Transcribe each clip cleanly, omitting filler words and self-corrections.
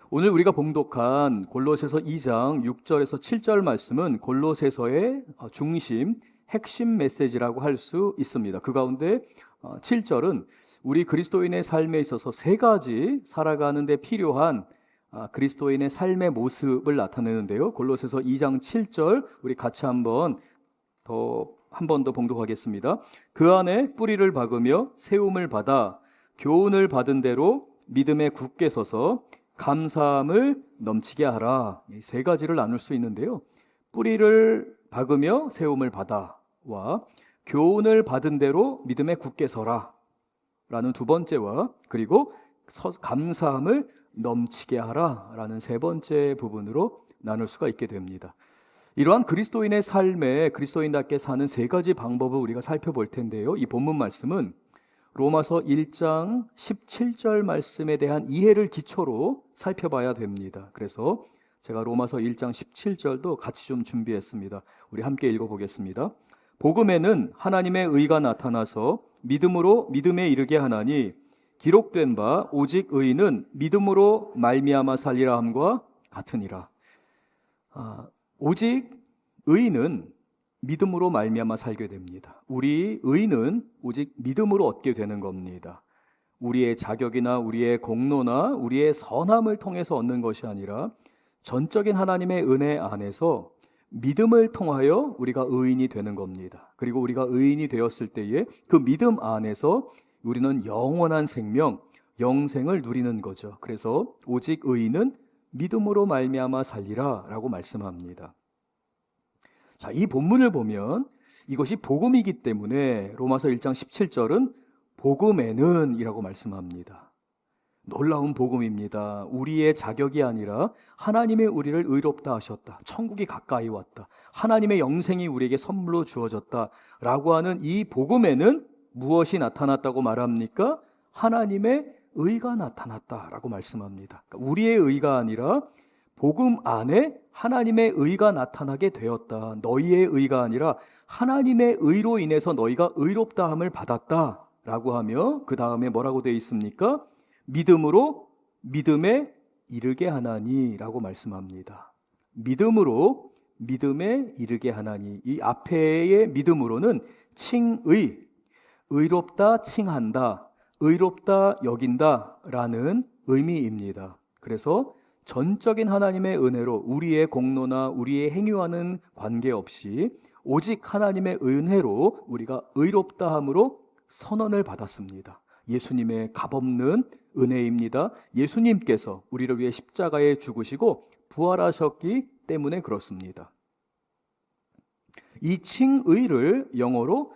오늘 우리가 봉독한 골로새서 2장 6절에서 7절 말씀은 골로새서의 중심, 핵심 메시지라고 할 수 있습니다. 그 가운데 7절은 우리 그리스도인의 삶에 있어서 세 가지 살아가는 데 필요한 그리스도인의 삶의 모습을 나타내는데요. 골로새서 2장 7절 우리 같이 한 번 더 봉독하겠습니다. 그 안에 뿌리를 박으며 세움을 받아 교훈을 받은 대로 믿음에 굳게 서서 감사함을 넘치게 하라. 이 세 가지를 나눌 수 있는데요. 뿌리를 박으며 세움을 받아와 교훈을 받은 대로 믿음에 굳게 서라 라는 두 번째와 그리고 감사함을 넘치게 하라 라는 세 번째 부분으로 나눌 수가 있게 됩니다. 이러한 그리스도인의 삶에 그리스도인답게 사는 세 가지 방법을 우리가 살펴볼 텐데요. 이 본문 말씀은 로마서 1장 17절 말씀에 대한 이해를 기초로 살펴봐야 됩니다. 그래서 제가 로마서 1장 17절도 같이 좀 준비했습니다. 우리 함께 읽어보겠습니다. 복음에는 하나님의 의가 나타나서 믿음으로 믿음에 이르게 하나니 기록된 바 오직 의인은 믿음으로 말미암아 살리라 함과 같으니라. 오직 의인은 믿음으로 말미암아 살게 됩니다. 우리 의는 오직 믿음으로 얻게 되는 겁니다. 우리의 자격이나 우리의 공로나 우리의 선함을 통해서 얻는 것이 아니라 전적인 하나님의 은혜 안에서 믿음을 통하여 우리가 의인이 되는 겁니다. 그리고 우리가 의인이 되었을 때에 그 믿음 안에서 우리는 영원한 생명, 영생을 누리는 거죠. 그래서 오직 의인은 믿음으로 말미암아 살리라 라고 말씀합니다. 자, 이 본문을 보면 이것이 복음이기 때문에 로마서 1장 17절은 복음에는 이라고 말씀합니다. 놀라운 복음입니다. 우리의 자격이 아니라 하나님의 우리를 의롭다 하셨다. 천국이 가까이 왔다. 하나님의 영생이 우리에게 선물로 주어졌다. 라고 하는 이 복음에는 무엇이 나타났다고 말합니까? 하나님의 의가 나타났다라고 말씀합니다. 우리의 의가 아니라 복음 안에 하나님의 의가 나타나게 되었다. 너희의 의가 아니라 하나님의 의로 인해서 너희가 의롭다함을 받았다라고 하며 그 다음에 뭐라고 되어 있습니까? 믿음으로 믿음에 이르게 하나니라고 말씀합니다. 믿음으로 믿음에 이르게 하나니. 이 앞에의 믿음으로는 칭의, 의롭다 칭한다, 의롭다 여긴다라는 의미입니다. 그래서 전적인 하나님의 은혜로 우리의 공로나 우리의 행위와는 관계없이 오직 하나님의 은혜로 우리가 의롭다함으로 선언을 받았습니다. 예수님의 값없는 은혜입니다. 예수님께서 우리를 위해 십자가에 죽으시고 부활하셨기 때문에 그렇습니다. 이 칭의를 영어로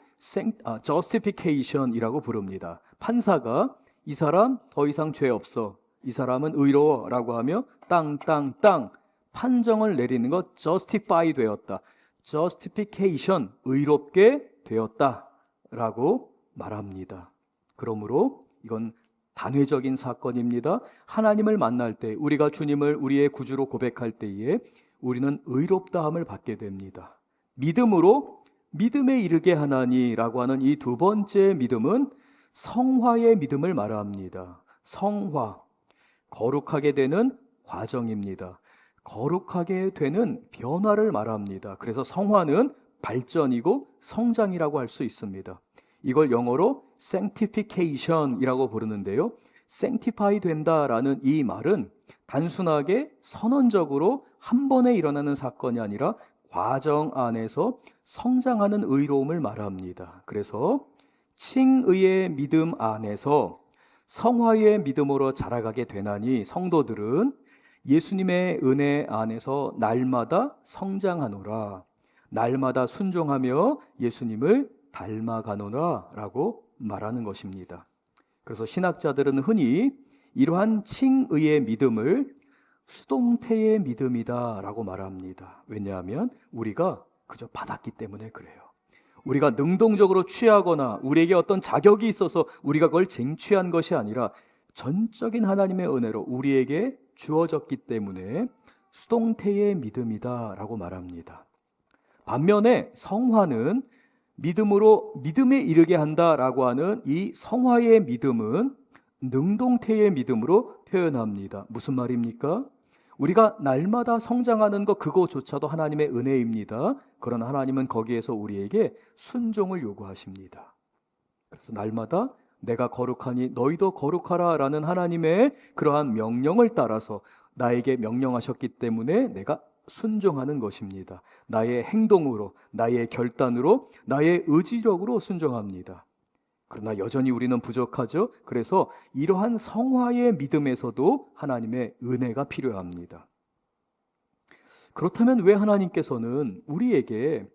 justification이라고 부릅니다. 판사가 이 사람 더 이상 죄 없어, 이 사람은 의로워라고 하며 땅땅땅 판정을 내리는 것, justify 되었다, justification 의롭게 되었다라고 말합니다. 그러므로 이건 단회적인 사건입니다. 하나님을 만날 때 우리가 주님을 우리의 구주로 고백할 때에 우리는 의롭다함을 받게 됩니다. 믿음으로 믿음에 이르게 하나니라고 하는 이 두 번째 믿음은 성화의 믿음을 말합니다. 성화, 거룩하게 되는 과정입니다. 거룩하게 되는 변화를 말합니다. 그래서 성화는 발전이고 성장이라고 할 수 있습니다. 이걸 영어로 sanctification이라고 부르는데요. sanctify 된다라는 이 말은 단순하게 선언적으로 한 번에 일어나는 사건이 아니라 과정 안에서 성장하는 의로움을 말합니다. 그래서 칭의의 믿음 안에서 성화의 믿음으로 자라가게 되나니 성도들은 예수님의 은혜 안에서 날마다 성장하노라, 날마다 순종하며 예수님을 닮아가노라 라고 말하는 것입니다. 그래서 신학자들은 흔히 이러한 칭의의 믿음을 수동태의 믿음이다 라고 말합니다. 왜냐하면 우리가 그저 받았기 때문에 그래요. 우리가 능동적으로 취하거나 우리에게 어떤 자격이 있어서 우리가 그걸 쟁취한 것이 아니라 전적인 하나님의 은혜로 우리에게 주어졌기 때문에 수동태의 믿음이다 라고 말합니다. 반면에 성화는 믿음으로 믿음에 이르게 한다라고 하는 이 성화의 믿음은 능동태의 믿음으로 표현합니다. 무슨 말입니까? 우리가 날마다 성장하는 것 그거조차도 하나님의 은혜입니다. 그러나 하나님은 거기에서 우리에게 순종을 요구하십니다. 그래서 날마다 내가 거룩하니 너희도 거룩하라 라는 하나님의 그러한 명령을 따라서 나에게 명령하셨기 때문에 내가 순종하는 것입니다. 나의 행동으로, 나의 결단으로, 나의 의지력으로 순종합니다. 그러나 여전히 우리는 부족하죠. 그래서 이러한 성화의 믿음에서도 하나님의 은혜가 필요합니다. 그렇다면 왜 하나님께서는 우리에게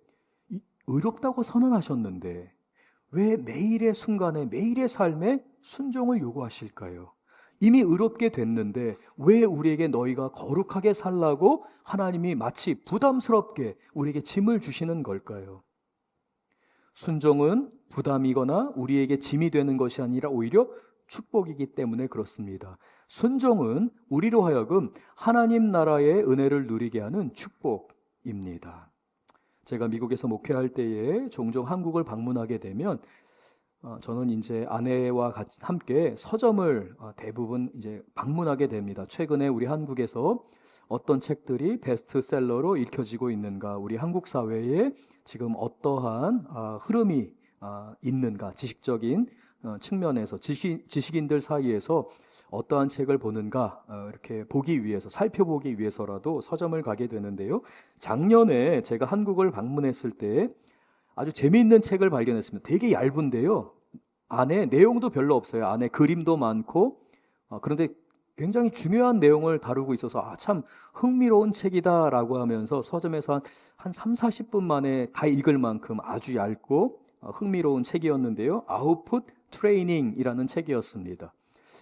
의롭다고 선언하셨는데 왜 매일의 순간에, 매일의 삶에 순종을 요구하실까요? 이미 의롭게 됐는데 왜 우리에게 너희가 거룩하게 살라고 하나님이 마치 부담스럽게 우리에게 짐을 주시는 걸까요? 순종은 부담이거나 우리에게 짐이 되는 것이 아니라 오히려 축복이기 때문에 그렇습니다. 순종은 우리로 하여금 하나님 나라의 은혜를 누리게 하는 축복입니다. 제가 미국에서 목회할 때에 종종 한국을 방문하게 되면 저는 이제 아내와 같이 함께 서점을 대부분 이제 방문하게 됩니다. 최근에 우리 한국에서 어떤 책들이 베스트셀러로 읽혀지고 있는가, 우리 한국 사회에 지금 어떠한 흐름이 있는가, 지식적인 측면에서 지식인들 사이에서 어떠한 책을 보는가 이렇게 보기 위해서, 살펴보기 위해서라도 서점을 가게 되는데요. 작년에 제가 한국을 방문했을 때 아주 재미있는 책을 발견했습니다. 되게 얇은데요. 안에 내용도 별로 없어요. 안에 그림도 많고 그런데 굉장히 중요한 내용을 다루고 있어서 참 흥미로운 책이다라고 하면서 서점에서 한 3, 40분 만에 다 읽을 만큼 아주 얇고 흥미로운 책이었는데요. 아웃풋 트레이닝이라는 책이었습니다.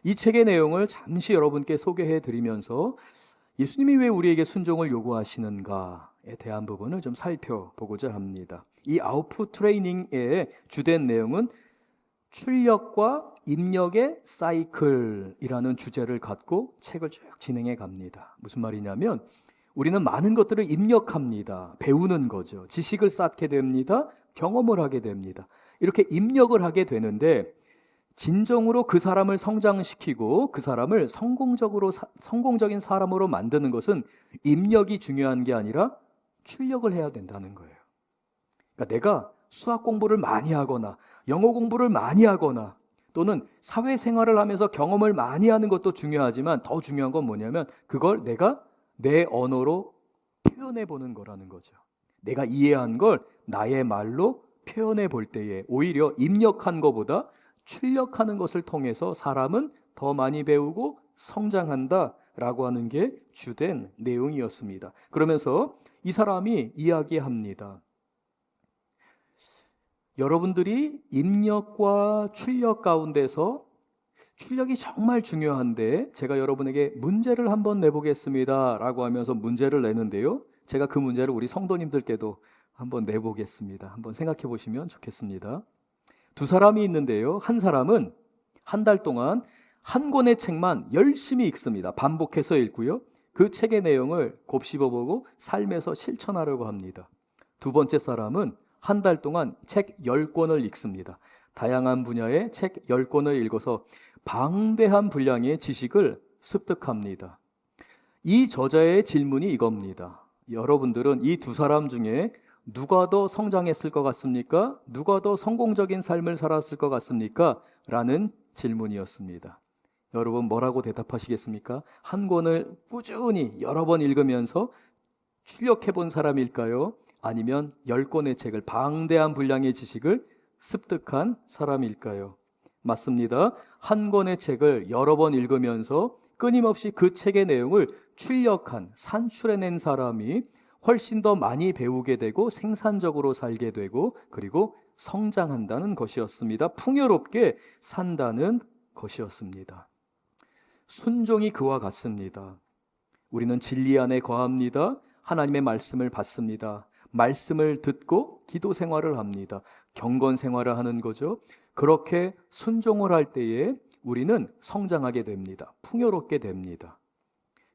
이 책의 내용을 잠시 여러분께 소개해 드리면서 예수님이 왜 우리에게 순종을 요구하시는가에 대한 부분을 좀 살펴보고자 합니다. 이 아웃풋 트레이닝의 주된 내용은 출력과 입력의 사이클이라는 주제를 갖고 책을 쭉 진행해 갑니다. 무슨 말이냐면 우리는 많은 것들을 입력합니다. 배우는 거죠. 지식을 쌓게 됩니다. 경험을 하게 됩니다. 이렇게 입력을 하게 되는데 진정으로 그 사람을 성장시키고 그 사람을 성공적인 사람으로 만드는 것은 입력이 중요한 게 아니라 출력을 해야 된다는 거예요. 그러니까 내가 수학 공부를 많이 하거나 영어 공부를 많이 하거나 또는 사회생활을 하면서 경험을 많이 하는 것도 중요하지만 더 중요한 건 뭐냐면 그걸 내가 내 언어로 표현해 보는 거라는 거죠. 내가 이해한 걸 나의 말로 표현해 볼 때에 오히려 입력한 것보다 출력하는 것을 통해서 사람은 더 많이 배우고 성장한다라고 하는 게 주된 내용이었습니다. 그러면서 이 사람이 이야기합니다. 여러분들이 입력과 출력 가운데서 출력이 정말 중요한데 제가 여러분에게 문제를 한번 내보겠습니다 라고 하면서 문제를 내는데요. 제가 그 문제를 우리 성도님들께도 한번 내보겠습니다. 한번 생각해 보시면 좋겠습니다. 두 사람이 있는데요. 한 사람은 한 달 동안 한 권의 책만 열심히 읽습니다. 반복해서 읽고요. 그 책의 내용을 곱씹어보고 삶에서 실천하려고 합니다. 두 번째 사람은 한 달 동안 책 10권을 읽습니다. 다양한 분야의 책 10권을 읽어서 방대한 분량의 지식을 습득합니다. 이 저자의 질문이 이겁니다. 여러분들은 이 두 사람 중에 누가 더 성장했을 것 같습니까? 누가 더 성공적인 삶을 살았을 것 같습니까? 라는 질문이었습니다. 여러분 뭐라고 대답하시겠습니까? 한 권을 꾸준히 여러 번 읽으면서 출력해 본 사람일까요? 아니면 10권의 책을, 방대한 분량의 지식을 습득한 사람일까요? 맞습니다. 한 권의 책을 여러 번 읽으면서 끊임없이 그 책의 내용을 출력한, 산출해낸 사람이 훨씬 더 많이 배우게 되고 생산적으로 살게 되고 그리고 성장한다는 것이었습니다. 풍요롭게 산다는 것이었습니다. 순종이 그와 같습니다. 우리는 진리 안에 거합니다. 하나님의 말씀을 받습니다. 말씀을 듣고 기도 생활을 합니다. 경건 생활을 하는 거죠. 그렇게 순종을 할 때에 우리는 성장하게 됩니다. 풍요롭게 됩니다.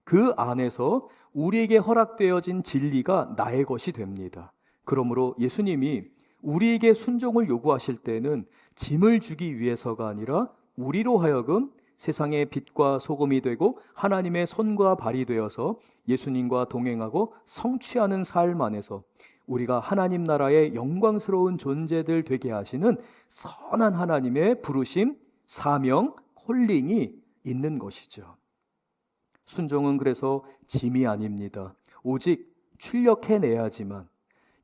그 안에서 우리에게 허락되어진 진리가 나의 것이 됩니다. 그러므로 예수님이 우리에게 순종을 요구하실 때는 짐을 주기 위해서가 아니라 우리로 하여금 세상의 빛과 소금이 되고 하나님의 손과 발이 되어서 예수님과 동행하고 성취하는 삶 안에서 우리가 하나님 나라의 영광스러운 존재들 되게 하시는 선한 하나님의 부르심, 사명, 콜링이 있는 것이죠. 순종은 그래서 짐이 아닙니다. 오직 출력해내야지만,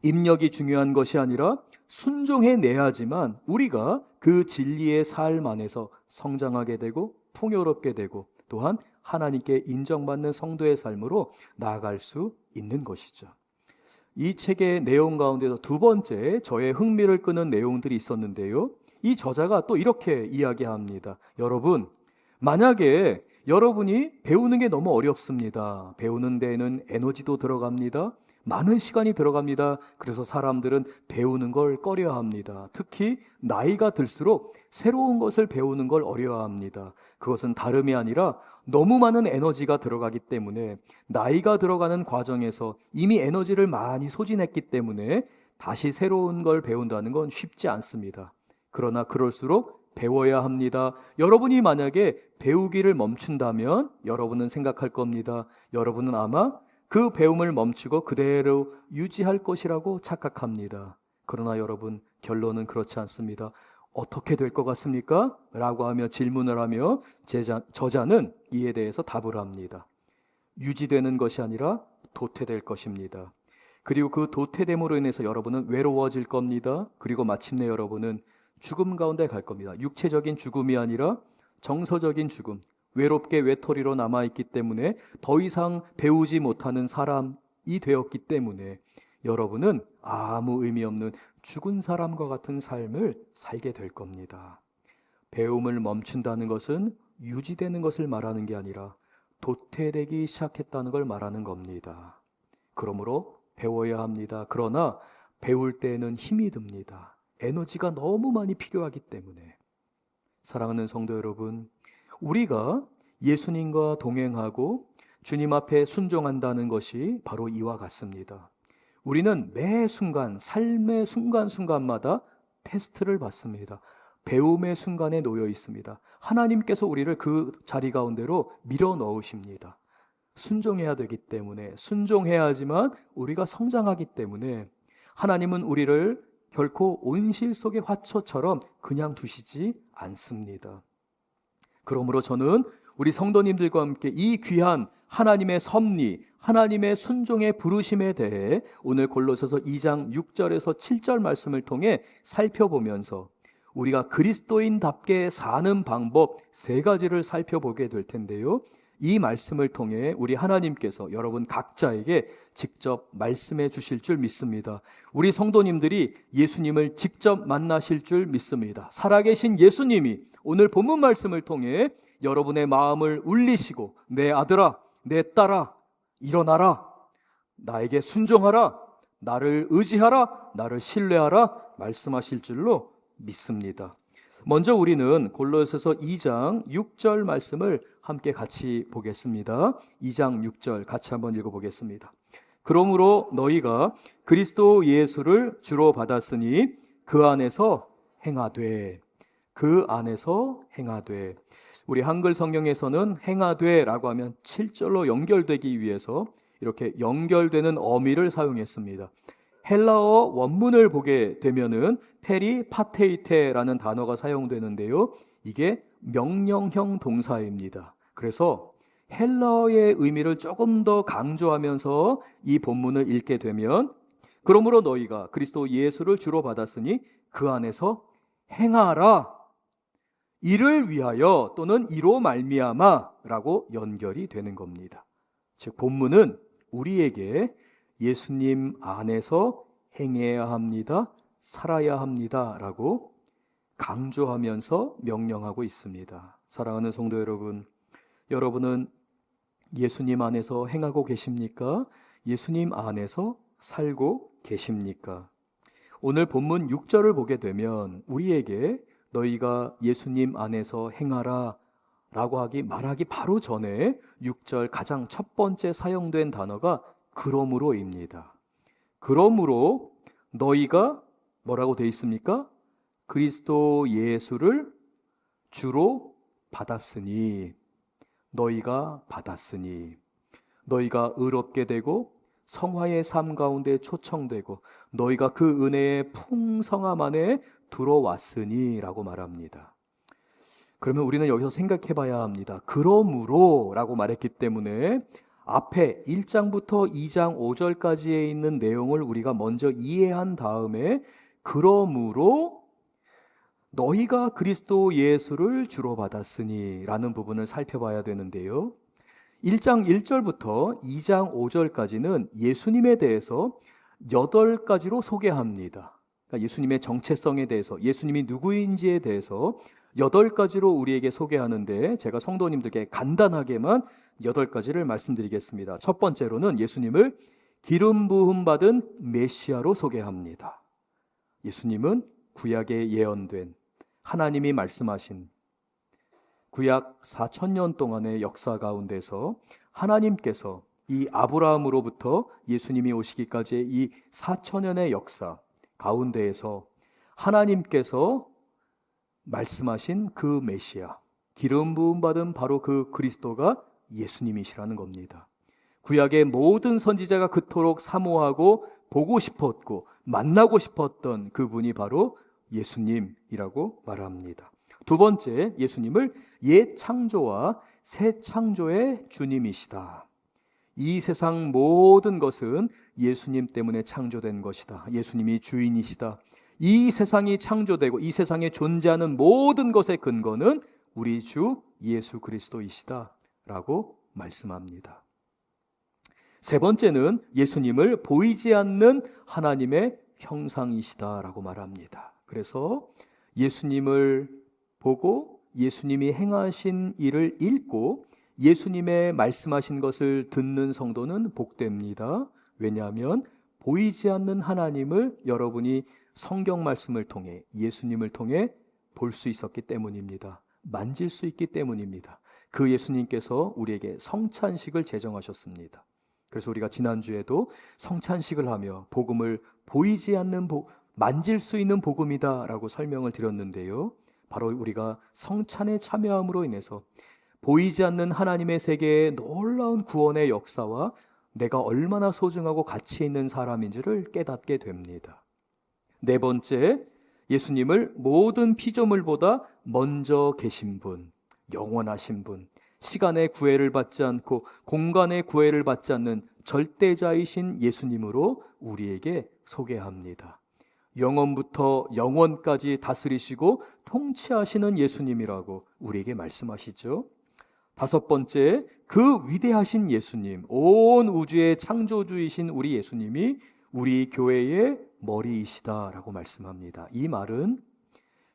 입력이 중요한 것이 아니라 순종해내야지만 우리가 그 진리의 삶 안에서 성장하게 되고 풍요롭게 되고 또한 하나님께 인정받는 성도의 삶으로 나아갈 수 있는 것이죠. 이 책의 내용 가운데서 두 번째 저의 흥미를 끄는 내용들이 있었는데요. 이 저자가 또 이렇게 이야기합니다. 여러분, 만약에 여러분이 배우는 게 너무 어렵습니다. 배우는 데에는 에너지도 들어갑니다. 많은 시간이 들어갑니다. 그래서 사람들은 배우는 걸 꺼려합니다. 특히 나이가 들수록 새로운 것을 배우는 걸 어려워합니다. 그것은 다름이 아니라 너무 많은 에너지가 들어가기 때문에 나이가 들어가는 과정에서 이미 에너지를 많이 소진했기 때문에 다시 새로운 걸 배운다는 건 쉽지 않습니다. 그러나 그럴수록 배워야 합니다. 여러분이 만약에 배우기를 멈춘다면 여러분은 생각할 겁니다. 여러분은 아마 그 배움을 멈추고 그대로 유지할 것이라고 착각합니다. 그러나 여러분, 결론은 그렇지 않습니다. 어떻게 될 것 같습니까? 라고 하며 질문을 하며 저자는 이에 대해서 답을 합니다. 유지되는 것이 아니라 도태될 것입니다. 그리고 그 도태됨으로 인해서 여러분은 외로워질 겁니다. 그리고 마침내 여러분은 죽음 가운데 갈 겁니다. 육체적인 죽음이 아니라 정서적인 죽음, 외롭게 외톨이로 남아있기 때문에 더 이상 배우지 못하는 사람이 되었기 때문에 여러분은 아무 의미 없는 죽은 사람과 같은 삶을 살게 될 겁니다. 배움을 멈춘다는 것은 유지되는 것을 말하는 게 아니라 도태되기 시작했다는 걸 말하는 겁니다. 그러므로 배워야 합니다. 그러나 배울 때에는 힘이 듭니다. 에너지가 너무 많이 필요하기 때문에. 사랑하는 성도 여러분, 우리가 예수님과 동행하고 주님 앞에 순종한다는 것이 바로 이와 같습니다. 우리는 매 순간, 삶의 순간순간마다 테스트를 받습니다. 배움의 순간에 놓여 있습니다. 하나님께서 우리를 그 자리 가운데로 밀어 넣으십니다. 순종해야 되기 때문에, 순종해야지만 우리가 성장하기 때문에 하나님은 우리를 결코 온실 속의 화초처럼 그냥 두시지 않습니다. 그러므로 저는 우리 성도님들과 함께 이 귀한 하나님의 섭리, 하나님의 순종의 부르심에 대해 오늘 골로새서 2장 6절에서 7절 말씀을 통해 살펴보면서 우리가 그리스도인답게 사는 방법 3가지를 살펴보게 될 텐데요. 이 말씀을 통해 우리 하나님께서 여러분 각자에게 직접 말씀해 주실 줄 믿습니다. 우리 성도님들이 예수님을 직접 만나실 줄 믿습니다. 살아계신 예수님이 오늘 본문 말씀을 통해 여러분의 마음을 울리시고 내 아들아, 내 딸아, 일어나라, 나에게 순종하라, 나를 의지하라, 나를 신뢰하라 말씀하실 줄로 믿습니다. 먼저 우리는 골로새서 2장 6절 말씀을 함께 같이 보겠습니다. 2장 6절 같이 한번 읽어보겠습니다. 그러므로 너희가 그리스도 예수를 주로 받았으니 그 안에서 행하되, 그 안에서 행하되. 우리 한글 성경에서는 행하되라고 하면 7절로 연결되기 위해서 이렇게 연결되는 어미를 사용했습니다. 헬라어 원문을 보게 되면은 페리파테이테라는 단어가 사용되는데요. 이게 명령형 동사입니다. 그래서 헬라어의 의미를 조금 더 강조하면서 이 본문을 읽게 되면 그러므로 너희가 그리스도 예수를 주로 받았으니 그 안에서 행하라, 이를 위하여 또는 이로 말미암아라고 연결이 되는 겁니다. 즉 본문은 우리에게 예수님 안에서 행해야 합니다, 살아야 합니다 라고 강조하면서 명령하고 있습니다. 사랑하는 성도 여러분, 여러분은 예수님 안에서 행하고 계십니까? 예수님 안에서 살고 계십니까? 오늘 본문 6절을 보게 되면 우리에게 너희가 예수님 안에서 행하라 라고 말하기 바로 전에 6절 가장 첫 번째 사용된 단어가 그러므로입니다. 그러므로 너희가 뭐라고 되어 있습니까? 그리스도 예수를 주로 받았으니 너희가 받았으니 너희가 의롭게 되고 성화의 삶 가운데 초청되고 너희가 그 은혜의 풍성함 안에 들어왔으니 라고 말합니다. 그러면 우리는 여기서 생각해 봐야 합니다. 그러므로 라고 말했기 때문에 앞에 1장부터 2장 5절까지에 있는 내용을 우리가 먼저 이해한 다음에 그러므로 너희가 그리스도 예수를 주로 받았으니 라는 부분을 살펴봐야 되는데요. 1장 1절부터 2장 5절까지는 예수님에 대해서 8가지로 소개합니다. 그러니까 예수님의 정체성에 대해서, 예수님이 누구인지에 대해서 8가지로 우리에게 소개하는데 제가 성도님들께 간단하게만 8가지를 말씀드리겠습니다. 첫 번째로는 예수님을 기름 부음 받은 메시아로 소개합니다. 예수님은 구약에 예언된 하나님이 말씀하신 구약 4,000년 동안의 역사 가운데서 하나님께서 이 아브라함으로부터 예수님이 오시기까지의 이 4,000년의 역사 가운데에서 하나님께서 말씀하신 그 메시아, 기름 부음 받은 바로 그 그리스도가 예수님이시라는 겁니다. 구약의 모든 선지자가 그토록 사모하고 보고 싶었고 만나고 싶었던 그분이 바로 예수님이라고 말합니다. 두 번째, 예수님을 옛 창조와 새 창조의 주님이시다. 이 세상 모든 것은 예수님 때문에 창조된 것이다. 예수님이 주인이시다. 이 세상이 창조되고 이 세상에 존재하는 모든 것의 근거는 우리 주 예수 그리스도이시다 라고 말씀합니다. 세 번째는 예수님을 보이지 않는 하나님의 형상이시다라고 말합니다. 그래서 예수님을 보고 예수님이 행하신 일을 읽고 예수님의 말씀하신 것을 듣는 성도는 복됩니다. 왜냐하면 보이지 않는 하나님을 여러분이 성경 말씀을 통해 예수님을 통해 볼 수 있었기 때문입니다. 만질 수 있기 때문입니다. 그 예수님께서 우리에게 성찬식을 제정하셨습니다. 그래서 우리가 지난주에도 성찬식을 하며 복음을 보이지 않는 만질 수 있는 복음이다 라고 설명을 드렸는데요. 바로 우리가 성찬에 참여함으로 인해서 보이지 않는 하나님의 세계의 놀라운 구원의 역사와 내가 얼마나 소중하고 가치 있는 사람인지를 깨닫게 됩니다. 네 번째, 예수님을 모든 피조물보다 먼저 계신 분, 영원하신 분, 시간의 구애를 받지 않고 공간의 구애를 받지 않는 절대자이신 예수님으로 우리에게 소개합니다. 영원부터 영원까지 다스리시고 통치하시는 예수님이라고 우리에게 말씀하시죠. 다섯 번째, 그 위대하신 예수님, 온 우주의 창조주이신 우리 예수님이 우리 교회의 머리이시다라고 말씀합니다. 이 말은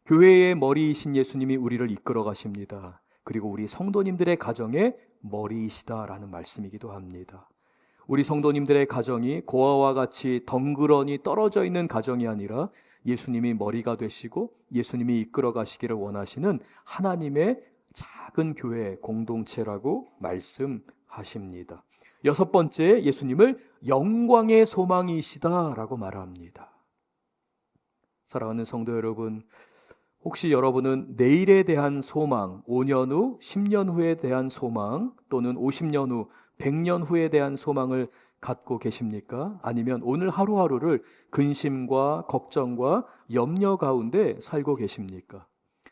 교회의 머리이신 예수님이 우리를 이끌어 가십니다. 그리고 우리 성도님들의 가정의 머리이시다라는 말씀이기도 합니다. 우리 성도님들의 가정이 고아와 같이 덩그러니 떨어져 있는 가정이 아니라 예수님이 머리가 되시고 예수님이 이끌어 가시기를 원하시는 하나님의 작은 교회 공동체라고 말씀하십니다. 여섯 번째, 예수님을 영광의 소망이시다라고 말합니다. 사랑하는 성도 여러분, 혹시 여러분은 내일에 대한 소망, 5년 후, 10년 후에 대한 소망, 또는 50년 후, 100년 후에 대한 소망을 갖고 계십니까? 아니면 오늘 하루하루를 근심과 걱정과 염려 가운데 살고 계십니까?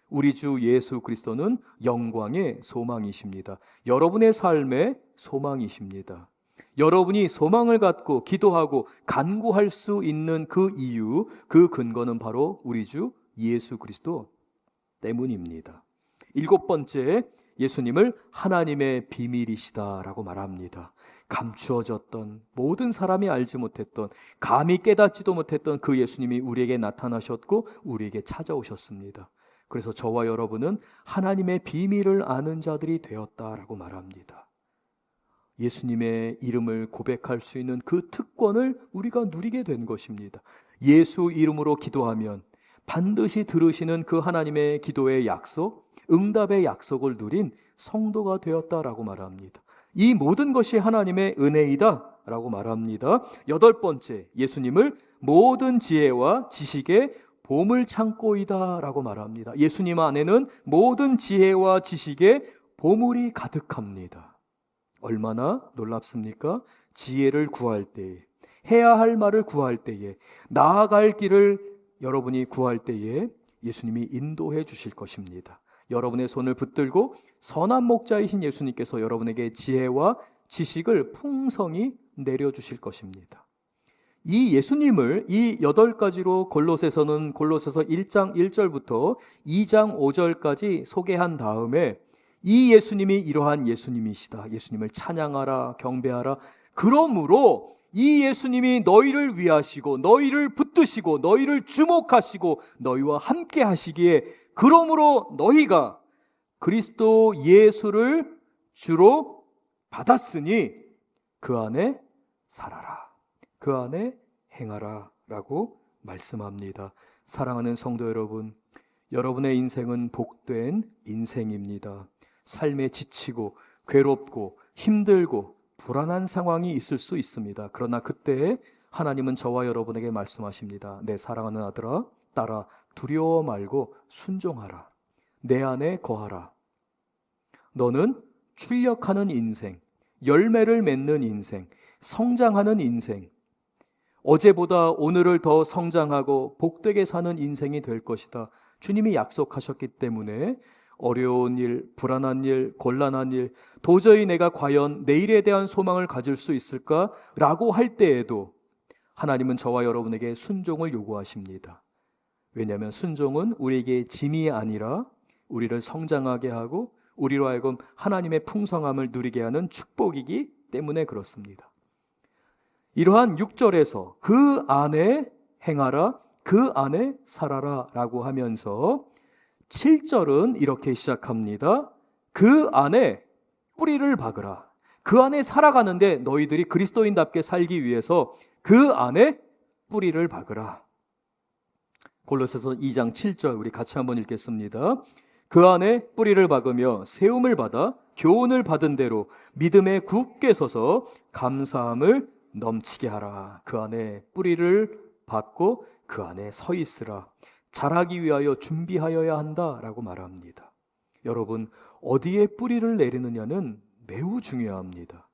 우리 주 예수 그리스도는 영광의 소망이십니다. 여러분의 삶의 소망이십니다. 여러분이 소망을 갖고 기도하고 간구할 수 있는 그 이유, 그 근거는 바로 우리 주 예수 그리스도 때문입니다. 일곱 번째, 예수님을 하나님의 비밀이시다라고 말합니다. 감추어졌던, 모든 사람이 알지 못했던, 감히 깨닫지도 못했던 그 예수님이 우리에게 나타나셨고 우리에게 찾아오셨습니다. 그래서 저와 여러분은 하나님의 비밀을 아는 자들이 되었다라고 말합니다. 예수님의 이름을 고백할 수 있는 그 특권을 우리가 누리게 된 것입니다. 예수 이름으로 기도하면 반드시 들으시는 그 하나님의 기도의 약속, 응답의 약속을 누린 성도가 되었다라고 말합니다. 이 모든 것이 하나님의 은혜이다 라고 말합니다. 여덟 번째, 예수님을 모든 지혜와 지식의 보물창고이다 라고 말합니다. 예수님 안에는 모든 지혜와 지식의 보물이 가득합니다. 얼마나 놀랍습니까? 지혜를 구할 때에, 해야 할 말을 구할 때에, 나아갈 길을 여러분이 구할 때에 예수님이 인도해 주실 것입니다. 여러분의 손을 붙들고 선한 목자이신 예수님께서 여러분에게 지혜와 지식을 풍성히 내려주실 것입니다. 이 예수님을 이 8가지로 골로새서는 골로새서 1장 1절부터 2장 5절까지 소개한 다음에 이 예수님이 이러한 예수님이시다. 예수님을 찬양하라, 경배하라. 그러므로 이 예수님이 너희를 위하시고 너희를 붙드시고 너희를 주목하시고 너희와 함께 하시기에 그러므로 너희가 그리스도 예수를 주로 받았으니 그 안에 살아라. 그 안에 행하라 라고 말씀합니다. 사랑하는 성도 여러분, 여러분의 인생은 복된 인생입니다. 삶에 지치고 괴롭고 힘들고 불안한 상황이 있을 수 있습니다. 그러나 그때 하나님은 저와 여러분에게 말씀하십니다. 내 사랑하는 아들아, 딸아, 두려워 말고 순종하라. 내 안에 거하라. 너는 출력하는 인생, 열매를 맺는 인생, 성장하는 인생, 어제보다 오늘을 더 성장하고 복되게 사는 인생이 될 것이다. 주님이 약속하셨기 때문에 어려운 일, 불안한 일, 곤란한 일, 도저히 내가 과연 내일에 대한 소망을 가질 수 있을까? 라고 할 때에도 하나님은 저와 여러분에게 순종을 요구하십니다. 왜냐하면 순종은 우리에게 짐이 아니라 우리를 성장하게 하고 우리로 하여금 하나님의 풍성함을 누리게 하는 축복이기 때문에 그렇습니다. 이러한 6절에서 그 안에 행하라, 그 안에 살아라 라고 하면서 7절은 이렇게 시작합니다. 그 안에 뿌리를 박으라. 그 안에 살아가는데 너희들이 그리스도인답게 살기 위해서 그 안에 뿌리를 박으라. 골로새서 2장 7절 우리 같이 한번 읽겠습니다. 그 안에 뿌리를 박으며 세움을 받아 교훈을 받은 대로 믿음에 굳게 서서 감사함을 넘치게 하라. 그 안에 뿌리를 박고 그 안에 서 있으라. 자라기 위하여 준비하여야 한다라고 말합니다. 여러분, 어디에 뿌리를 내리느냐는 매우 중요합니다.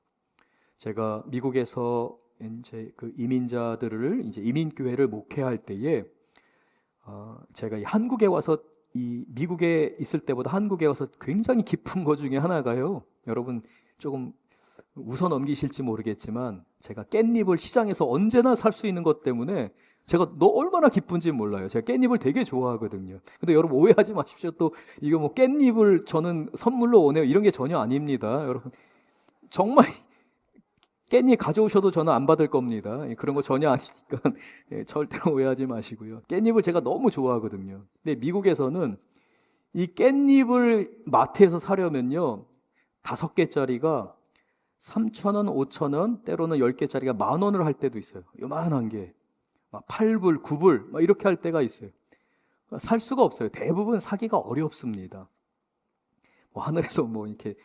제가 미국에서 이제 그 이민자들을 이제 이민교회를 목회할 때에 제가 한국에 와서 이 미국에 있을 때보다 한국에 와서 굉장히 깊은 것 중에 하나가요. 여러분 조금 웃어 넘기실지 모르겠지만 제가 깻잎을 시장에서 언제나 살 수 있는 것 때문에 제가 얼마나 기쁜지 몰라요. 제가 깻잎을 되게 좋아하거든요. 근데 여러분 오해하지 마십시오. 또 이거 뭐 깻잎을 저는 선물로 오네요. 이런 게 전혀 아닙니다. 여러분 정말 깻잎 가져오셔도 저는 안 받을 겁니다. 그런 거 전혀 아니니까 절대 오해하지 마시고요. 깻잎을 제가 너무 좋아하거든요. 근데 미국에서는 이 깻잎을 마트에서 사려면요 5개짜리가 3,000원, 5,000원, 때로는 10개짜리가 10,000원을 할 때도 있어요. 요만한 게 막 8불, 9불 막 이렇게 할 때가 있어요. 살 수가 없어요. 대부분 사기가 어렵습니다. 뭐 하늘에서 뭐 이렇게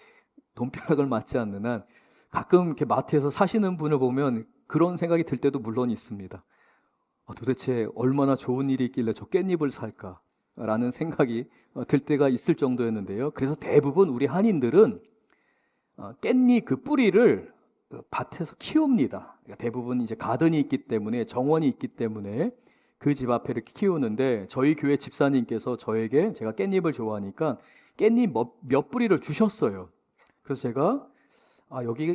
돈벼락을 맞지 않는 한 가끔 이렇게 마트에서 사시는 분을 보면 그런 생각이 들 때도 물론 있습니다. 도대체 얼마나 좋은 일이 있길래 저 깻잎을 살까라는 생각이 들 때가 있을 정도였는데요. 그래서 대부분 우리 한인들은 깻잎 그 뿌리를 밭에서 키웁니다. 대부분 이제 가든이 있기 때문에 정원이 있기 때문에 그 집 앞에 이렇게 키우는데 저희 교회 집사님께서 저에게 제가 깻잎을 좋아하니까 깻잎 몇 뿌리를 주셨어요. 그래서 제가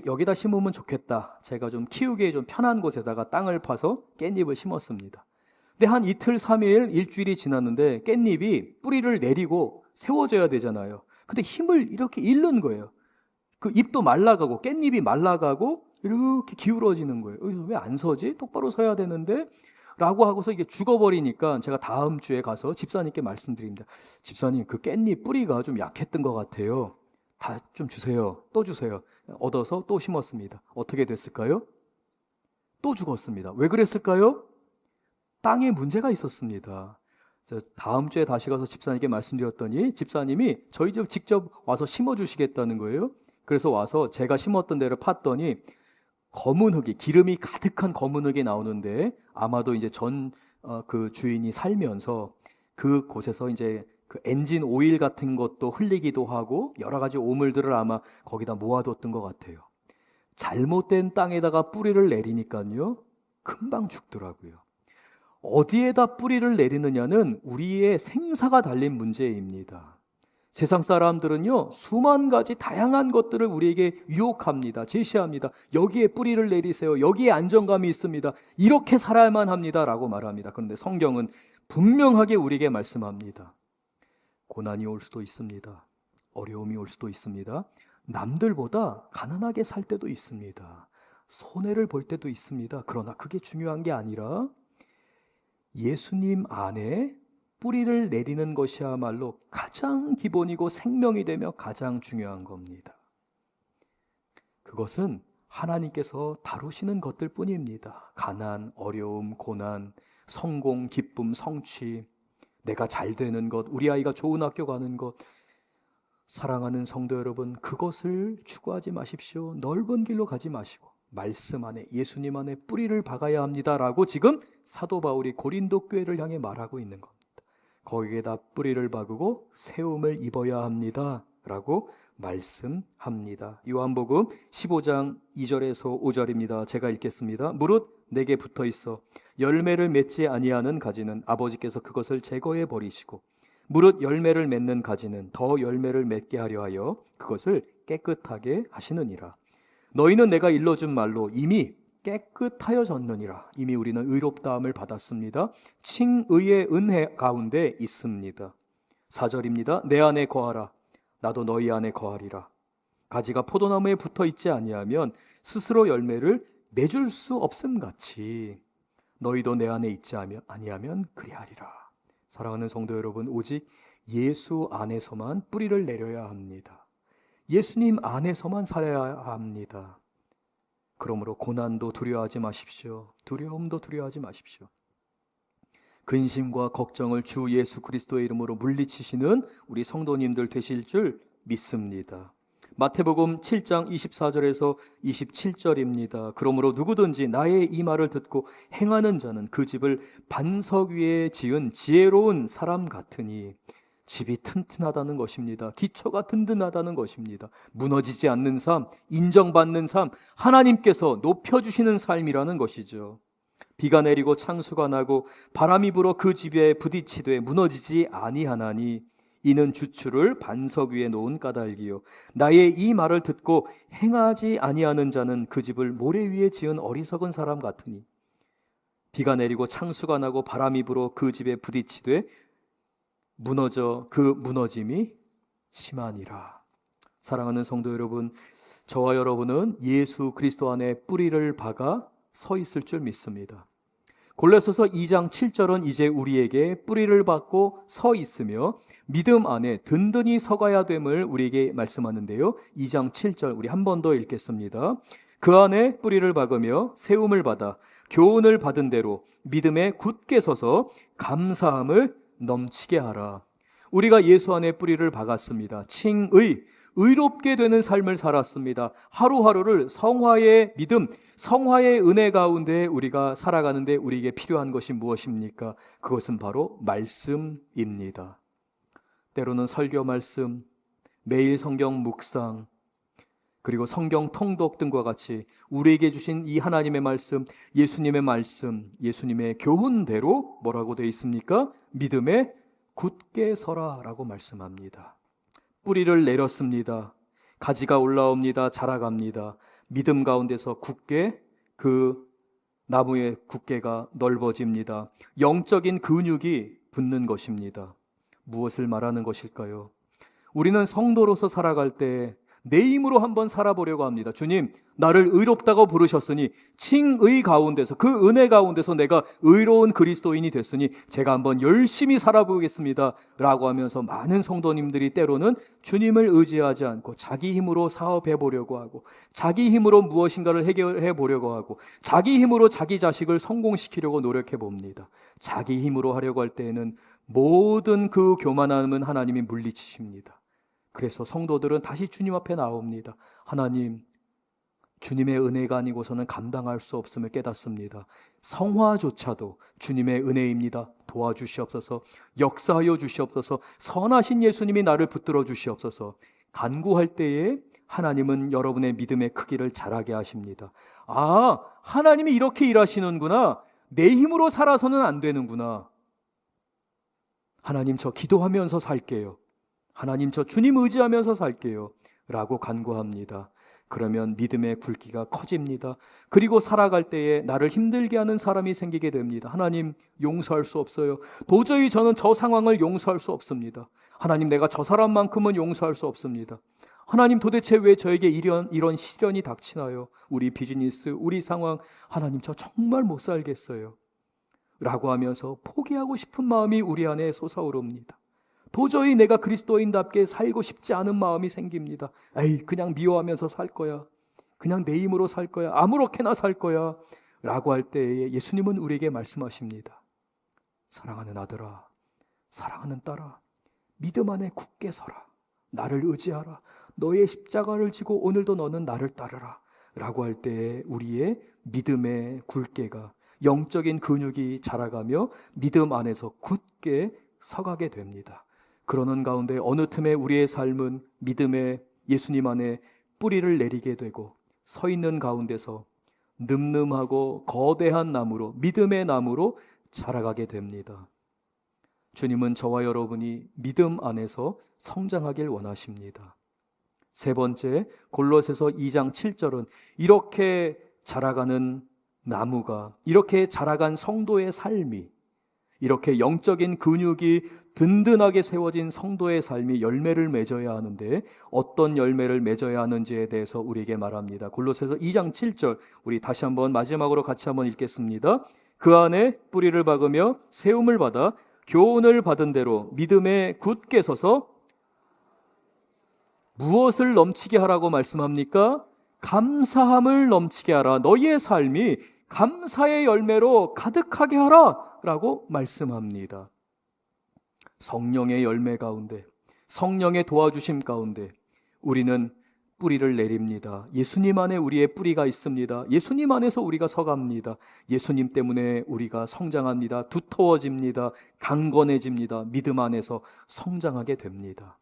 여기다 심으면 좋겠다. 제가 좀 키우기에 좀 편한 곳에다가 땅을 파서 깻잎을 심었습니다. 근데 한 이틀, 3일, 일주일이 지났는데 깻잎이 뿌리를 내리고 세워져야 되잖아요. 근데 힘을 이렇게 잃는 거예요. 그 잎도 말라가고 깻잎이 말라가고 이렇게 기울어지는 거예요. 왜 안 서지? 똑바로 서야 되는데 라고 하고서 이게 죽어버리니까 제가 다음 주에 가서 집사님께 말씀드립니다. 집사님, 그 깻잎 뿌리가 좀 약했던 것 같아요. 다 좀 주세요. 또 주세요. 얻어서 또 심었습니다. 어떻게 됐을까요? 또 죽었습니다. 왜 그랬을까요? 땅에 문제가 있었습니다. 다음 주에 다시 가서 집사님께 말씀드렸더니 집사님이 저희 집 직접 와서 심어주시겠다는 거예요. 그래서 와서 제가 심었던 데를 팠더니 검은 흙이, 기름이 가득한 검은 흙이 나오는데 아마도 이제 그 주인이 살면서 그 곳에서 이제 그 엔진 오일 같은 것도 흘리기도 하고 여러 가지 오물들을 아마 거기다 모아뒀던 것 같아요. 잘못된 땅에다가 뿌리를 내리니까요, 금방 죽더라고요. 어디에다 뿌리를 내리느냐는 우리의 생사가 달린 문제입니다. 세상 사람들은요, 수만 가지 다양한 것들을 우리에게 유혹합니다. 제시합니다. 여기에 뿌리를 내리세요. 여기에 안정감이 있습니다. 이렇게 살아야만 합니다. 라고 말합니다. 그런데 성경은 분명하게 우리에게 말씀합니다. 고난이 올 수도 있습니다. 어려움이 올 수도 있습니다. 남들보다 가난하게 살 때도 있습니다. 손해를 볼 때도 있습니다. 그러나 그게 중요한 게 아니라 예수님 안에 뿌리를 내리는 것이야말로 가장 기본이고 생명이 되며 가장 중요한 겁니다. 그것은 하나님께서 다루시는 것들 뿐입니다. 가난, 어려움, 고난, 성공, 기쁨, 성취, 내가 잘 되는 것, 우리 아이가 좋은 학교 가는 것. 사랑하는 성도 여러분, 그것을 추구하지 마십시오. 넓은 길로 가지 마시고 말씀 안에, 예수님 안에 뿌리를 박아야 합니다라고 지금 사도 바울이 고린도 교회를 향해 말하고 있는 겁니다. 거기에다 뿌리를 박고 세움을 입어야 합니다라고 말씀합니다. 요한복음 15장 2절에서 5절입니다. 제가 읽겠습니다. 무릇 내게 붙어 있어 열매를 맺지 아니하는 가지는 아버지께서 그것을 제거해 버리시고 무릇 열매를 맺는 가지는 더 열매를 맺게 하려 하여 그것을 깨끗하게 하시느니라. 너희는 내가 일러준 말로 이미 깨끗하여졌느니라. 이미 우리는 의롭다함을 받았습니다. 칭의의 은혜 가운데 있습니다. 4절입니다. 내 안에 거하라. 나도 너희 안에 거하리라. 가지가 포도나무에 붙어 있지 아니하면 스스로 열매를 맺을 수 없음같이 너희도 내 안에 있지 아니하면 그리하리라. 사랑하는 성도 여러분, 오직 예수 안에서만 뿌리를 내려야 합니다. 예수님 안에서만 살아야 합니다. 그러므로 고난도 두려워하지 마십시오. 두려움도 두려워하지 마십시오. 근심과 걱정을 주 예수 그리스도의 이름으로 물리치시는 우리 성도님들 되실 줄 믿습니다. 마태복음 7장 24절에서 27절입니다. 그러므로 누구든지 나의 이 말을 듣고 행하는 자는 그 집을 반석 위에 지은 지혜로운 사람 같으니, 집이 튼튼하다는 것입니다. 기초가 든든하다는 것입니다. 무너지지 않는 삶, 인정받는 삶, 하나님께서 높여주시는 삶이라는 것이죠. 비가 내리고 창수가 나고 바람이 불어 그 집에 부딪히되 무너지지 아니하나니 이는 주추를 반석 위에 놓은 까닭이요 나의 이 말을 듣고 행하지 아니하는 자는 그 집을 모래 위에 지은 어리석은 사람 같으니 비가 내리고 창수가 나고 바람이 불어 그 집에 부딪히되 무너져 그 무너짐이 심하니라. 사랑하는 성도 여러분, 저와 여러분은 예수 그리스도 안에 뿌리를 박아 서 있을 줄 믿습니다. 골로새서 2장 7절은 이제 우리에게 뿌리를 박고 서 있으며 믿음 안에 든든히 서가야 됨을 우리에게 말씀하는데요. 2장 7절 우리 한 번 더 읽겠습니다. 그 안에 뿌리를 박으며 세움을 받아 교훈을 받은 대로 믿음에 굳게 서서 감사함을 넘치게 하라. 우리가 예수 안에 뿌리를 박았습니다. 칭의, 의롭게 되는 삶을 살았습니다. 하루하루를 성화의 믿음, 성화의 은혜 가운데 우리가 살아가는데 우리에게 필요한 것이 무엇입니까? 그것은 바로 말씀입니다. 때로는 설교 말씀, 매일 성경 묵상, 그리고 성경 통독 등과 같이 우리에게 주신 이 하나님의 말씀, 예수님의 말씀, 예수님의 교훈대로 뭐라고 되어 있습니까? 믿음에 굳게 서라라고 말씀합니다. 뿌리를 내렸습니다. 가지가 올라옵니다. 자라갑니다. 믿음 가운데서 굳게 그 나무의 굳게가 넓어집니다. 영적인 근육이 붙는 것입니다. 무엇을 말하는 것일까요? 우리는 성도로서 살아갈 때 내 힘으로 한번 살아보려고 합니다. 주님, 나를 의롭다고 부르셨으니 칭의 가운데서, 그 은혜 가운데서 내가 의로운 그리스도인이 됐으니 제가 한번 열심히 살아보겠습니다 라고 하면서 많은 성도님들이 때로는 주님을 의지하지 않고 자기 힘으로 사업해 보려고 하고, 자기 힘으로 무엇인가를 해결해 보려고 하고, 자기 힘으로 자기 자식을 성공시키려고 노력해 봅니다. 자기 힘으로 하려고 할 때에는 모든 그 교만함은 하나님이 물리치십니다. 그래서 성도들은 다시 주님 앞에 나옵니다. 하나님, 주님의 은혜가 아니고서는 감당할 수 없음을 깨닫습니다. 성화조차도 주님의 은혜입니다. 도와주시옵소서. 역사하여 주시옵소서. 선하신 예수님이 나를 붙들어 주시옵소서. 간구할 때에 하나님은 여러분의 믿음의 크기를 자라게 하십니다. 아, 하나님이 이렇게 일하시는구나. 내 힘으로 살아서는 안 되는구나. 하나님, 저 기도하면서 살게요. 하나님, 저 주님 의지하면서 살게요. 라고 간구합니다. 그러면 믿음의 굵기가 커집니다. 그리고 살아갈 때에 나를 힘들게 하는 사람이 생기게 됩니다. 하나님, 용서할 수 없어요. 도저히 저는 저 상황을 용서할 수 없습니다. 하나님, 내가 저 사람만큼은 용서할 수 없습니다. 하나님, 도대체 왜 저에게 이런 시련이 닥치나요? 우리 비즈니스, 우리 상황, 하나님, 저 정말 못 살겠어요. 라고 하면서 포기하고 싶은 마음이 우리 안에 솟아오릅니다. 도저히 내가 그리스도인답게 살고 싶지 않은 마음이 생깁니다. 에이, 그냥 미워하면서 살 거야. 그냥 내 힘으로 살 거야. 아무렇게나 살 거야. 라고 할 때에 예수님은 우리에게 말씀하십니다. 사랑하는 아들아, 사랑하는 딸아, 믿음 안에 굳게 서라. 나를 의지하라. 너의 십자가를 지고 오늘도 너는 나를 따르라. 라고 할 때에 우리의 믿음의 굵게가, 영적인 근육이 자라가며 믿음 안에서 굳게 서가게 됩니다. 그러는 가운데 어느 틈에 우리의 삶은 믿음의 예수님 안에 뿌리를 내리게 되고 서 있는 가운데서 늠름하고 거대한 나무로, 믿음의 나무로 자라가게 됩니다. 주님은 저와 여러분이 믿음 안에서 성장하길 원하십니다. 세 번째, 골로새서 2장 7절은 이렇게 자라가는 나무가, 이렇게 자라간 성도의 삶이, 이렇게 영적인 근육이 든든하게 세워진 성도의 삶이 열매를 맺어야 하는데 어떤 열매를 맺어야 하는지에 대해서 우리에게 말합니다. 골로새서 2장 7절, 우리 다시 한번 마지막으로 같이 한번 읽겠습니다. 그 안에 뿌리를 박으며 세움을 받아 교훈을 받은 대로 믿음에 굳게 서서 무엇을 넘치게 하라고 말씀합니까? 감사함을 넘치게 하라. 너희의 삶이 감사의 열매로 가득하게 하라 라고 말씀합니다. 성령의 열매 가운데, 성령의 도와주심 가운데 우리는 뿌리를 내립니다. 예수님 안에 우리의 뿌리가 있습니다. 예수님 안에서 우리가 서갑니다. 예수님 때문에 우리가 성장합니다. 두터워집니다. 강건해집니다. 믿음 안에서 성장하게 됩니다.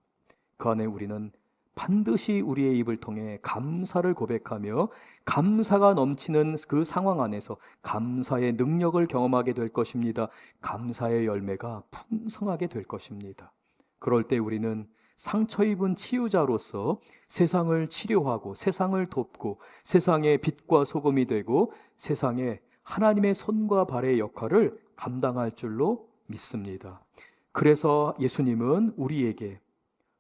그 안에 우리는 반드시 우리의 입을 통해 감사를 고백하며 감사가 넘치는 그 상황 안에서 감사의 능력을 경험하게 될 것입니다. 감사의 열매가 풍성하게 될 것입니다. 그럴 때 우리는 상처 입은 치유자로서 세상을 치료하고 세상을 돕고 세상의 빛과 소금이 되고 세상에 하나님의 손과 발의 역할을 감당할 줄로 믿습니다. 그래서 예수님은 우리에게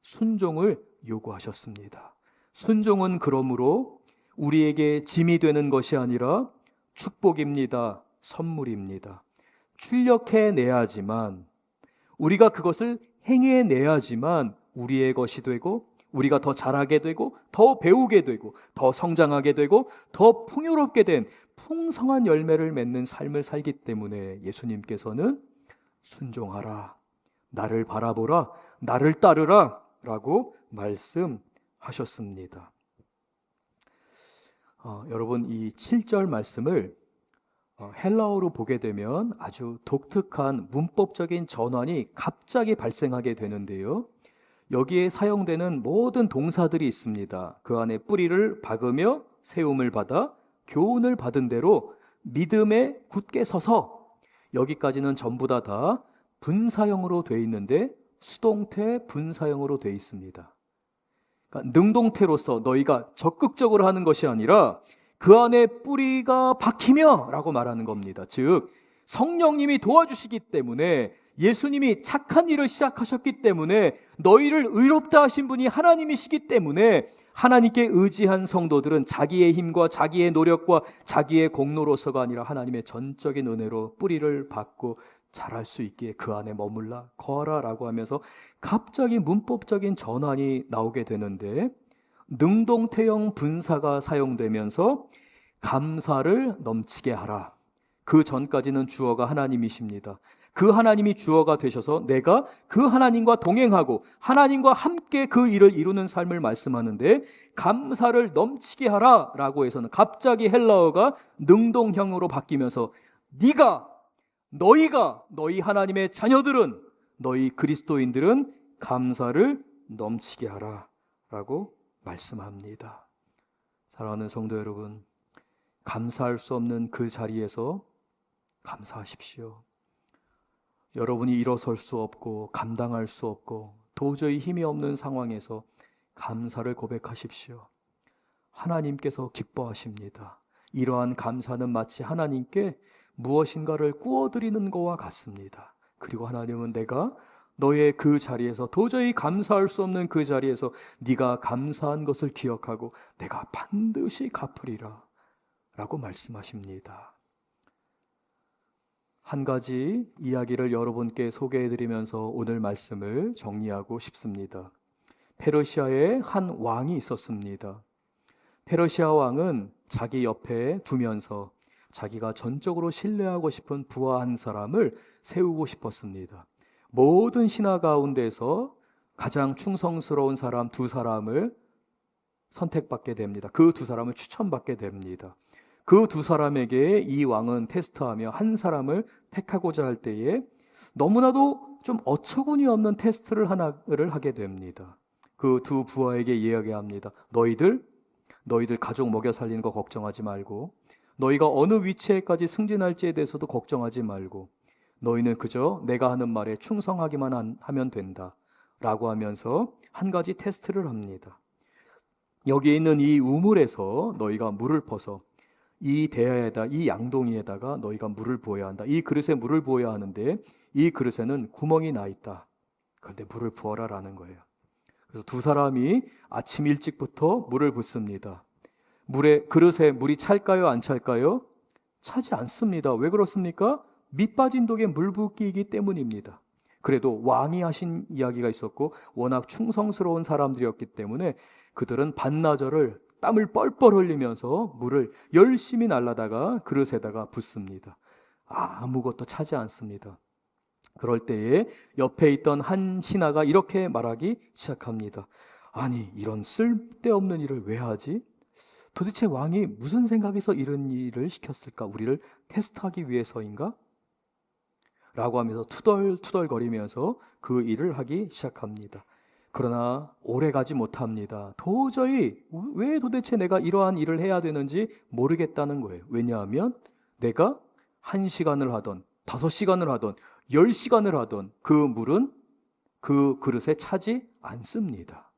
순종을 요구하셨습니다. 순종은 그러므로 우리에게 짐이 되는 것이 아니라 축복입니다. 선물입니다. 출력해내야지만, 우리가 그것을 행해내야지만 우리의 것이 되고 우리가 더 잘하게 되고 더 배우게 되고 더 성장하게 되고 더 풍요롭게 된 풍성한 열매를 맺는 삶을 살기 때문에 예수님께서는 순종하라, 나를 바라보라, 나를 따르라 라고 말씀하셨습니다. 여러분, 이 7절 말씀을 헬라어로 보게 되면 아주 독특한 문법적인 전환이 갑자기 발생하게 되는데요. 여기에 사용되는 모든 동사들이 있습니다. 그 안에 뿌리를 박으며 세움을 받아 교훈을 받은 대로 믿음에 굳게 서서, 여기까지는 전부 다 분사형으로 되어 있는데 수동태 분사형으로 되어 있습니다. 그러니까 능동태로서 너희가 적극적으로 하는 것이 아니라 그 안에 뿌리가 박히며 라고 말하는 겁니다. 즉 성령님이 도와주시기 때문에, 예수님이 착한 일을 시작하셨기 때문에, 너희를 의롭다 하신 분이 하나님이시기 때문에 하나님께 의지한 성도들은 자기의 힘과 자기의 노력과 자기의 공로로서가 아니라 하나님의 전적인 은혜로 뿌리를 받고 자랄 수 있기에 그 안에 머물라 거하라 라고 하면서 갑자기 문법적인 전환이 나오게 되는데, 능동태형 분사가 사용되면서 감사를 넘치게 하라. 그 전까지는 주어가 하나님이십니다. 그 하나님이 주어가 되셔서 내가 그 하나님과 동행하고 하나님과 함께 그 일을 이루는 삶을 말씀하는데, 감사를 넘치게 하라 라고 해서는 갑자기 헬라어가 능동형으로 바뀌면서 너희가 너희 하나님의 자녀들은, 너희 그리스도인들은 감사를 넘치게 하라 라고 말씀합니다. 사랑하는 성도 여러분, 감사할 수 없는 그 자리에서 감사하십시오. 여러분이 일어설 수 없고 감당할 수 없고 도저히 힘이 없는 상황에서 감사를 고백하십시오. 하나님께서 기뻐하십니다. 이러한 감사는 마치 하나님께 무엇인가를 구워드리는 것과 같습니다. 그리고 하나님은 내가 너의 그 자리에서, 도저히 감사할 수 없는 그 자리에서 네가 감사한 것을 기억하고 내가 반드시 갚으리라 라고 말씀하십니다. 한 가지 이야기를 여러분께 소개해드리면서 오늘 말씀을 정리하고 싶습니다. 페르시아에 한 왕이 있었습니다. 페르시아 왕은 자기 옆에 두면서 자기가 전적으로 신뢰하고 싶은 부하 한 사람을 세우고 싶었습니다. 모든 신하 가운데서 가장 충성스러운 사람 두 사람을 선택받게 됩니다. 그 두 사람을 추천받게 됩니다. 그 두 사람에게 이 왕은 테스트하며 한 사람을 택하고자 할 때에 너무나도 좀 어처구니 없는 테스트를 하나를 하게 됩니다. 그 두 부하에게 이야기합니다. 너희들 가족 먹여 살리는 거 걱정하지 말고, 너희가 어느 위치에까지 승진할지에 대해서도 걱정하지 말고, 너희는 그저 내가 하는 말에 충성하기만 하면 된다 라고 하면서 한 가지 테스트를 합니다. 여기 있는 이 우물에서 너희가 물을 퍼서 이 대야에다, 이 양동이에다가 너희가 물을 부어야 한다. 이 그릇에 물을 부어야 하는데 이 그릇에는 구멍이 나 있다. 그런데 물을 부어라 라는 거예요. 그래서 두 사람이 아침 일찍부터 물을 붓습니다. 그릇에 물이 찰까요? 안 찰까요? 차지 않습니다. 왜 그렇습니까? 밑 빠진 독에 물 붓기이기 때문입니다. 그래도 왕이 하신 이야기가 있었고 워낙 충성스러운 사람들이었기 때문에 그들은 반나절을 땀을 뻘뻘 흘리면서 물을 열심히 날라다가 그릇에다가 붓습니다. 아무것도 차지 않습니다. 그럴 때에 옆에 있던 한 신하가 이렇게 말하기 시작합니다. 아니, 이런 쓸데없는 일을 왜 하지? 도대체 왕이 무슨 생각에서 이런 일을 시켰을까? 우리를 테스트하기 위해서인가? 라고 하면서 투덜투덜거리면서 그 일을 하기 시작합니다. 그러나 오래 가지 못합니다. 도저히 왜 도대체 내가 이러한 일을 해야 되는지 모르겠다는 거예요. 왜냐하면 내가 1시간을 하던 5시간을 하던 10시간을 하던 그 물은 그 그릇에 차지 않습니다.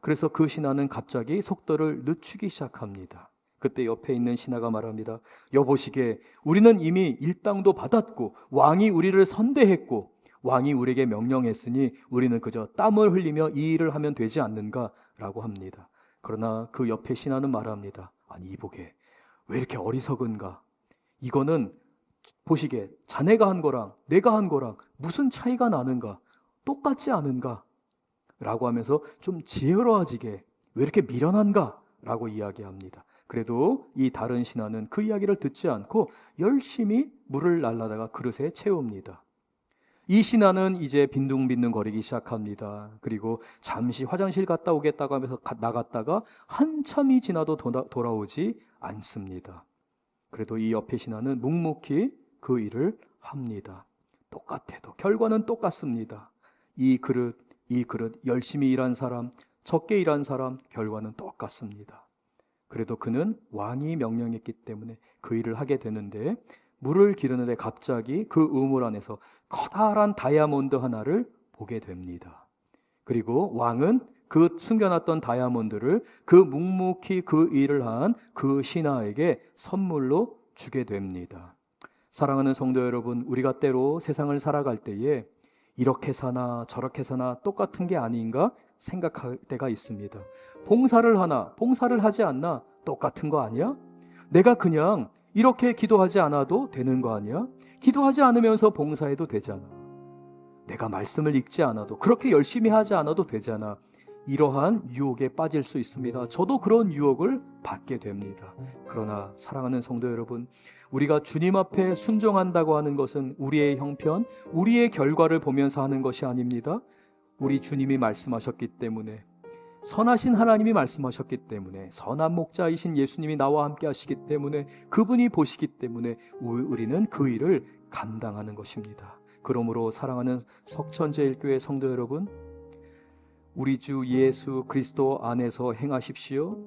그래서 그 신하는 갑자기 속도를 늦추기 시작합니다. 그때 옆에 있는 신하가 말합니다. 여보시게, 우리는 이미 일당도 받았고 왕이 우리를 선대했고 왕이 우리에게 명령했으니 우리는 그저 땀을 흘리며 이 일을 하면 되지 않는가? 라고 합니다. 그러나 그 옆에 신하는 말합니다. 아니, 이보게, 왜 이렇게 어리석은가? 이거는 보시게, 자네가 한 거랑 내가 한 거랑 무슨 차이가 나는가? 똑같지 않은가? 라고 하면서 좀 지혜로워지게, 왜 이렇게 미련한가? 라고 이야기합니다. 그래도 이 다른 신하는 그 이야기를 듣지 않고 열심히 물을 날라다가 그릇에 채웁니다. 이 신하는 이제 빈둥빈둥 거리기 시작합니다. 그리고 잠시 화장실 갔다 오겠다고 하면서 나갔다가 한참이 지나도 돌아오지 않습니다. 그래도 이 옆에 신하는 묵묵히 그 일을 합니다. 똑같아도 결과는 똑같습니다. 이 그릇 열심히 일한 사람, 적게 일한 사람, 결과는 똑같습니다. 그래도 그는 왕이 명령했기 때문에 그 일을 하게 되는데, 물을 기르는데 갑자기 그 우물 안에서 커다란 다이아몬드 하나를 보게 됩니다. 그리고 왕은 그 숨겨놨던 다이아몬드를 그 묵묵히 그 일을 한 그 신하에게 선물로 주게 됩니다. 사랑하는 성도 여러분, 우리가 때로 세상을 살아갈 때에 이렇게 사나 저렇게 사나 똑같은 게 아닌가 생각할 때가 있습니다. 봉사를 하지 않나 똑같은 거 아니야? 내가 그냥 이렇게 기도하지 않아도 되는 거 아니야? 기도하지 않으면서 봉사해도 되잖아. 내가 말씀을 읽지 않아도, 그렇게 열심히 하지 않아도 되잖아. 이러한 유혹에 빠질 수 있습니다. 저도 그런 유혹을 받게 됩니다. 그러나 사랑하는 성도 여러분, 우리가 주님 앞에 순종한다고 하는 것은 우리의 형편, 우리의 결과를 보면서 하는 것이 아닙니다. 우리 주님이 말씀하셨기 때문에, 선하신 하나님이 말씀하셨기 때문에, 선한 목자이신 예수님이 나와 함께 하시기 때문에, 그분이 보시기 때문에 우리는 그 일을 감당하는 것입니다. 그러므로 사랑하는 석천제일교회 성도 여러분, 우리 주 예수 그리스도 안에서 행하십시오.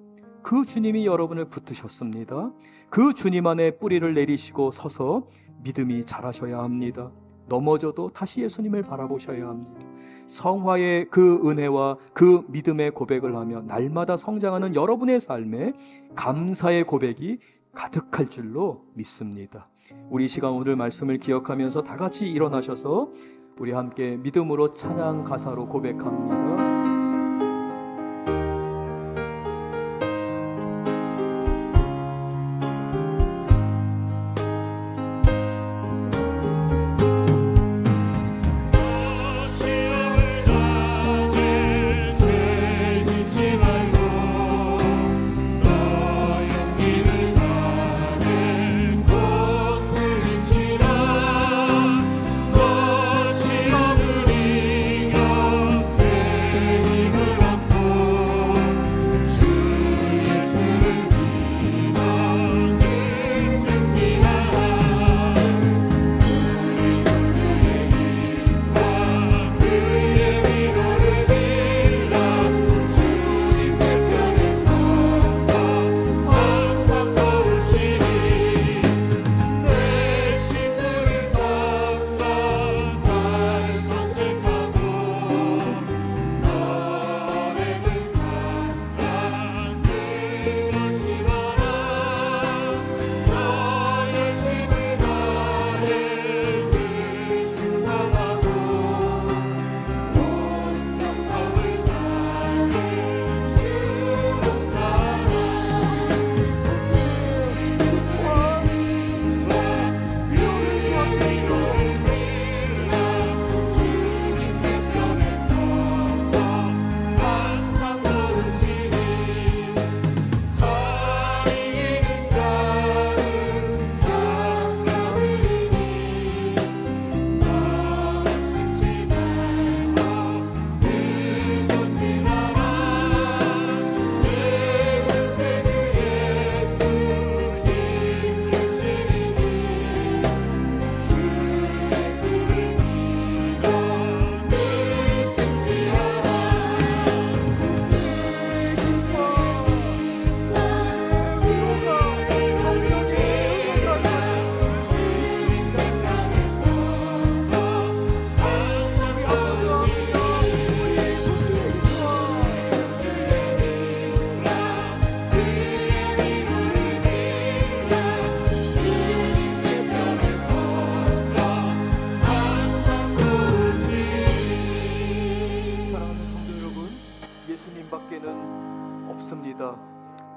그 주님이 여러분을 붙드셨습니다. 그 주님 안에 뿌리를 내리시고 서서 믿음이 자라셔야 합니다. 넘어져도 다시 예수님을 바라보셔야 합니다. 성화의 그 은혜와 그 믿음의 고백을 하며 날마다 성장하는 여러분의 삶에 감사의 고백이 가득할 줄로 믿습니다. 우리 시간 오늘 말씀을 기억하면서 다 같이 일어나셔서 우리 함께 믿음으로 찬양 가사로 고백합니다.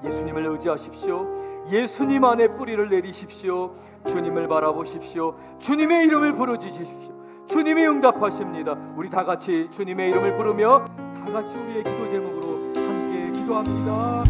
예수님을 의지하십시오. 예수님 안에 뿌리를 내리십시오. 주님을 바라보십시오. 주님의 이름을 부르짖으십시오. 주님이 응답하십니다. 우리 다 같이 주님의 이름을 부르며 다 같이 우리의 기도 제목으로 함께 기도합니다.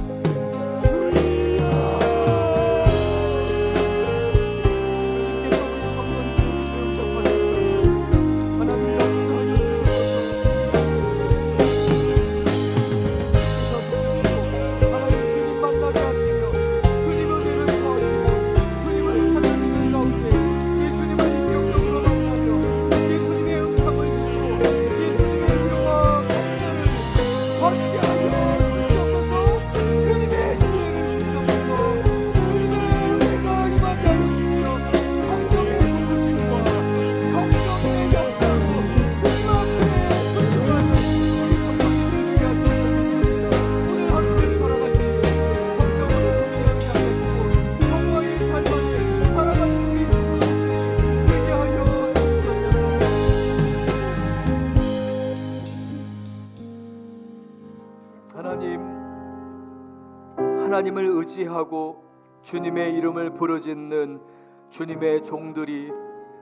하나님을 의지하고 주님의 이름을 부르짖는 주님의 종들이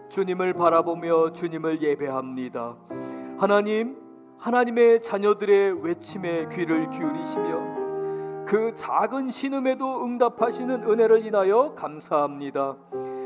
주님을 바라보며 주님을 예배합니다. 하나님, 하나님의 자녀들의 외침에 귀를 기울이시며 그 작은 신음에도 응답하시는 은혜를 인하여 감사합니다.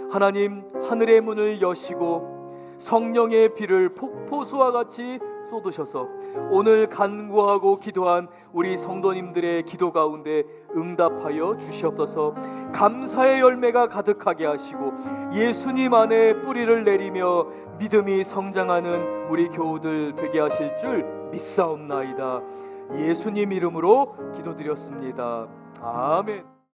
하나님, 하늘의 문을 여시고 성령의 비를 폭포수와 같이 쏟으셔서 오늘 간구하고 기도한 우리 성도님들의 기도 가운데 응답하여 주시옵소서. 감사의 열매가 가득하게 하시고 예수님 안에 뿌리를 내리며 믿음이 성장하는 우리 교우들 되게 하실 줄 믿사옵나이다. 예수님 이름으로 기도드렸습니다. 아멘.